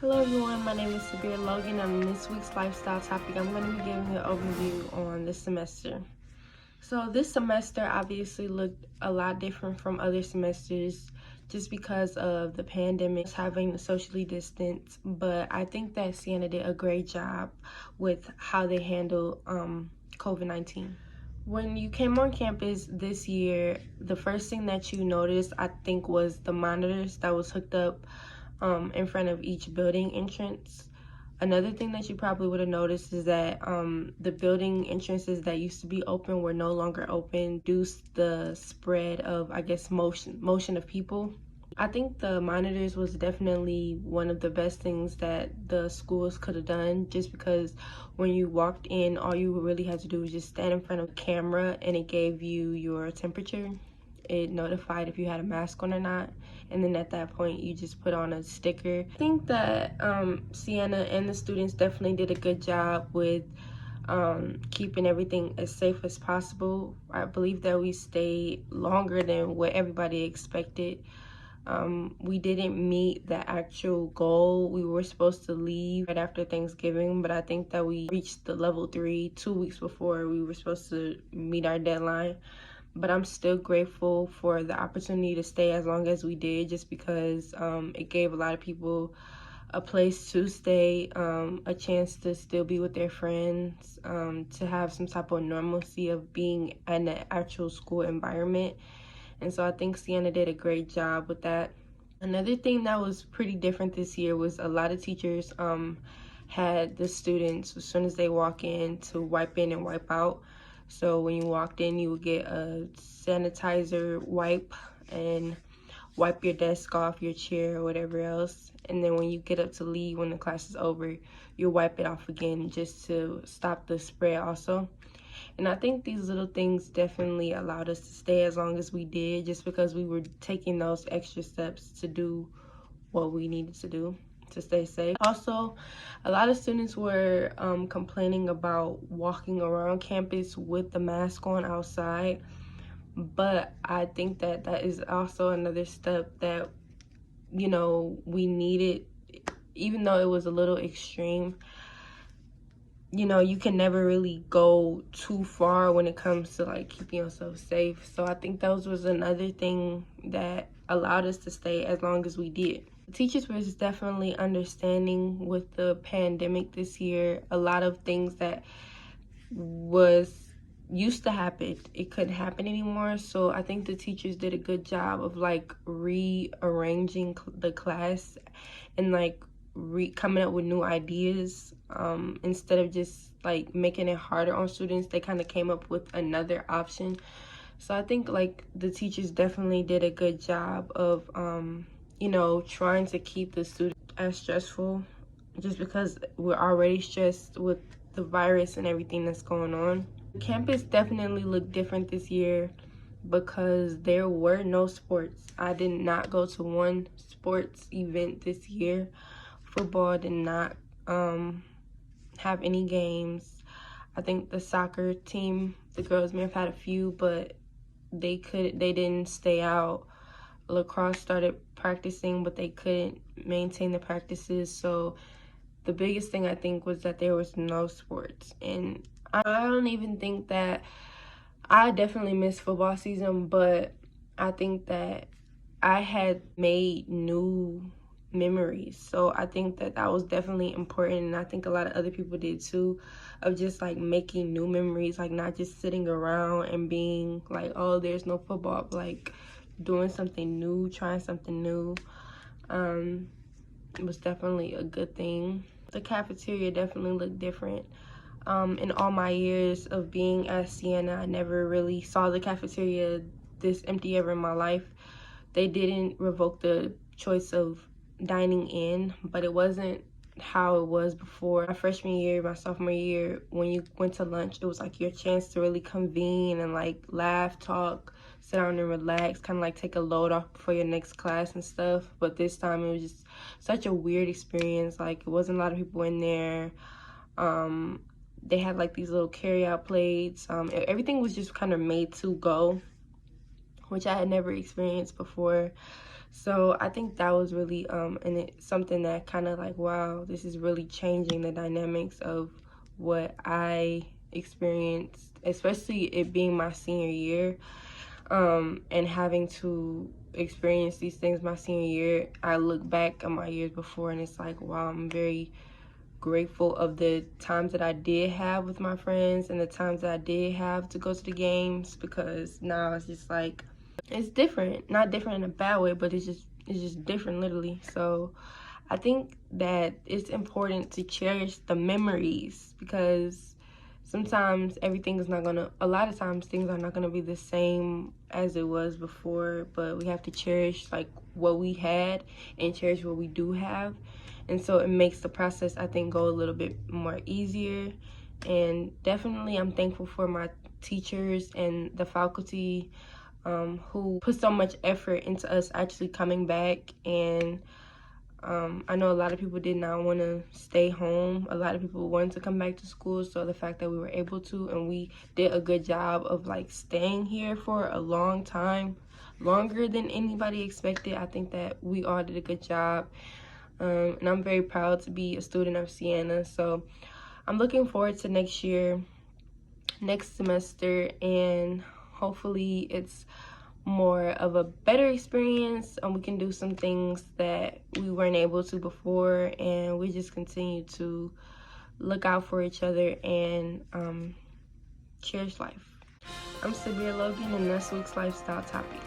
Hello everyone, my name is Saubir Logan, and in this week's lifestyle topic, I'm going to be giving you an overview on this semester. So this semester obviously looked a lot different from other semesters just because of the pandemic, having to socially distance, but I think that Siena did a great job with how they handle COVID-19. When you came on campus this year, the first thing that you noticed, I think, was the monitors that was hooked up in front of each building entrance. Another thing that you probably would have noticed is that the building entrances that used to be open were no longer open due to the spread of, I guess, motion of people. I think the monitors was definitely one of the best things that the schools could have done, just because when you walked in, all you really had to do was just stand in front of a camera and it gave you your temperature. It notified if you had a mask on or not, and then at that point you just put on a sticker. I think that Siena and the students definitely did a good job with keeping everything as safe as possible. I believe that we stayed longer than what everybody expected. We didn't meet the actual goal. We were supposed to leave right after Thanksgiving, but I think that we reached the level 3 2 weeks before we were supposed to meet our deadline. But I'm still grateful for the opportunity to stay as long as we did, just because it gave a lot of people a place to stay, a chance to still be with their friends, to have some type of normalcy of being in an actual school environment. And so I think Siena did a great job with that. Another thing that was pretty different this year was a lot of teachers had the students, as soon as they walk in, to wipe in and wipe out. So when you walked in, you would get a sanitizer wipe and wipe your desk off, your chair, or whatever else. And then when you get up to leave, when the class is over, you wipe it off again just to stop the spread also. And I think these little things definitely allowed us to stay as long as we did, just because we were taking those extra steps to do what we needed to do to stay safe. Also, a lot of students were complaining about walking around campus with the mask on outside, but I think that that is also another step that, you know, we needed. Even though it was a little extreme, you know, you can never really go too far when it comes to like keeping yourself safe. So I think that was another thing that allowed us to stay as long as we did. The teachers was definitely understanding with the pandemic this year. A lot of things that was used to happen, it couldn't happen anymore. So I think the teachers did a good job of like rearranging the class and like coming up with new ideas. Instead of just like making it harder on students, they kind of came up with another option. So I think like the teachers definitely did a good job of you know, trying to keep the students as stressful, just because we're already stressed with the virus and everything that's going on. Campus definitely looked different this year because there were no sports. I did not go to one sports event this year. Football did not have any games. I think the soccer team, the girls may have had a few, but they didn't stay out. Lacrosse started practicing, but they couldn't maintain the practices. So the biggest thing I think was that there was no sports. And I don't even think that, I definitely missed football season, but I think that I had made new memories. So I think that that was definitely important, and I think a lot of other people did too, of just like making new memories, like not just sitting around and being like, oh, there's no football, but like doing something new, trying something new. It was definitely a good thing. The cafeteria definitely looked different. In all my years of being at Siena, I never really saw the cafeteria this empty ever in my life. They didn't revoke the choice of dining in, but it wasn't how it was before. My freshman year, my sophomore year, when you went to lunch, it was like your chance to really convene and like laugh, talk, sit down and relax, kind of like take a load off before your next class and stuff. But this time it was just such a weird experience. Like, it wasn't a lot of people in there. They had like these little carry-out plates. Everything was just kind of made to go, which I had never experienced before. So I think that was really and it's something that kind of like, wow, this is really changing the dynamics of what I experienced, especially it being my senior year, and having to experience these things my senior year. I look back on my years before and it's like, wow, I'm very grateful of the times that I did have with my friends and the times that I did have to go to the games, because now it's just like, it's different. Not different in a bad way, but it's just different, literally. So I think that it's important to cherish the memories, because sometimes everything is not gonna, a lot of times things are not gonna be the same as it was before, but we have to cherish like what we had and cherish what we do have. And so it makes the process, I think, go a little bit more easier. And definitely I'm thankful for my teachers and the faculty, who put so much effort into us actually coming back. And I know a lot of people did not want to stay home. A lot of people wanted to come back to school. So the fact that we were able to, and we did a good job of like staying here for a long time, longer than anybody expected. I think that we all did a good job. And I'm very proud to be a student of Siena. So I'm looking forward to next year, next semester, and hopefully it's more of a better experience, and we can do some things that we weren't able to before, and we just continue to look out for each other and cherish life. I'm Saubir Logan, and that's week's lifestyle topic.